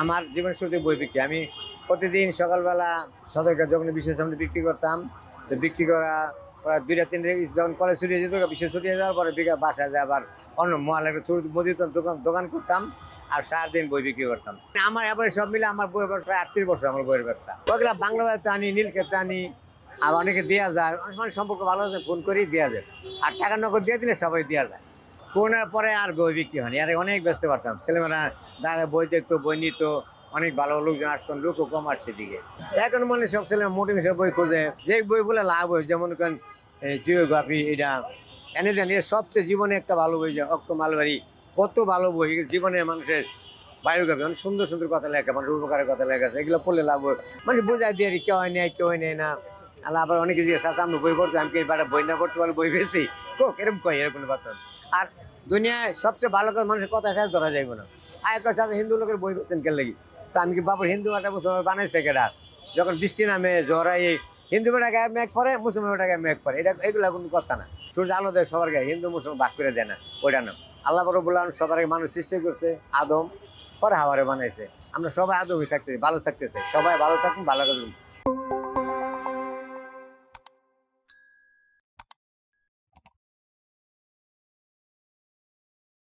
আমার জীবন শুরুতে বই বিক্রি। আমি প্রতিদিন সকালবেলা সদরঘাট যখন বিশ্বের সামনে বিক্রি করতাম, তো বিক্রি করা প্রায় ২টা ৩টা যখন কলেজ ছুটিয়ে যেত, বিশ্ব ছুটিয়ে যাওয়ার পরে বাসায় যায় আবার অন্য মহলের ছোট মুদির দোকান করতাম আর সারাদিন বই বিক্রি করতাম। আমার এবারে সব মিলে আমার বই প্রায় ৩৮ বছর আমার বইয়ের ব্যবসা। ওগুলা বাংলা ভাষাতে আনি, নীলক্ষেতে আনি, আর অনেকে দেওয়া যায়, অনেক সময় সম্পর্ক ভালো আছে ফোন করেই দেওয়া যায়, আর টাকা নগদ দিয়ে দিলে সবাই দেওয়া যায়। করোনার পরে আর বই বিক্রি হয়নি, আর অনেক ব্যস্ত পারতাম, ছেলেমেয়েরা দাদা বই দেখতো, বই নিত, অনেক ভালো লোকজন আসতেন, লোকও কম আসছে দিকে। এখন মনে সব ছেলে মোটিভেশন বই খোঁজে, যে বই বলে লাভ হয়, যেমন করেন জিওগ্রাফি, এটা এনে দেন, এর সবচেয়ে জীবনে একটা ভালো বই, যে অক্টো মালবাড়ি, কত ভালো বই, জীবনের মানুষের বায়োগ্রাফি, অনেক সুন্দর সুন্দর কথা লেখা, মানুষের উপকারের কথা লেখা আছে, এগুলো পড়লে লাভ হয়, মানে বোঝাই দিয়ে কেউ হয় নেয় কেউ নেয় না। আল্লাহ আবার অনেকে দিয়ে চাষা আমরা বই পড়তে, আমি কি বই না পড়তে পারলে বই বেশি কোক, এরকম কয়, এরকম কথা। আর দুনিয়ায় সবচেয়ে ভালো কথা, মানুষের কথা ফেস ধরা যাইব না। আয় কথা হিন্দু লোকের বই বেছেন কে লাগি, তো আমি কি বাবুর হিন্দু একটা মুসলমান বানাইছে কেটা, যখন বৃষ্টি নামে ঝড়াই, হিন্দু বেটা গায়ে মেঘ পরে, মুসলমান বেটা গায়ে মেঘ পরে, এগুলা কোনো কথা না। সূর্য আলো দেয় সবার গায়ে, হিন্দু মুসলমান ভাগ করে দেয় না, ওইটা না। আল্লাহ বললাম সবার আগে মানুষ সৃষ্টি করছে আদম, পরে হাওয়ারে বানাইছে। আমরা সবাই আদমই থাকতে ভালো থাকতেছে, সবাই ভালো থাকুন, ভালো থাকুন।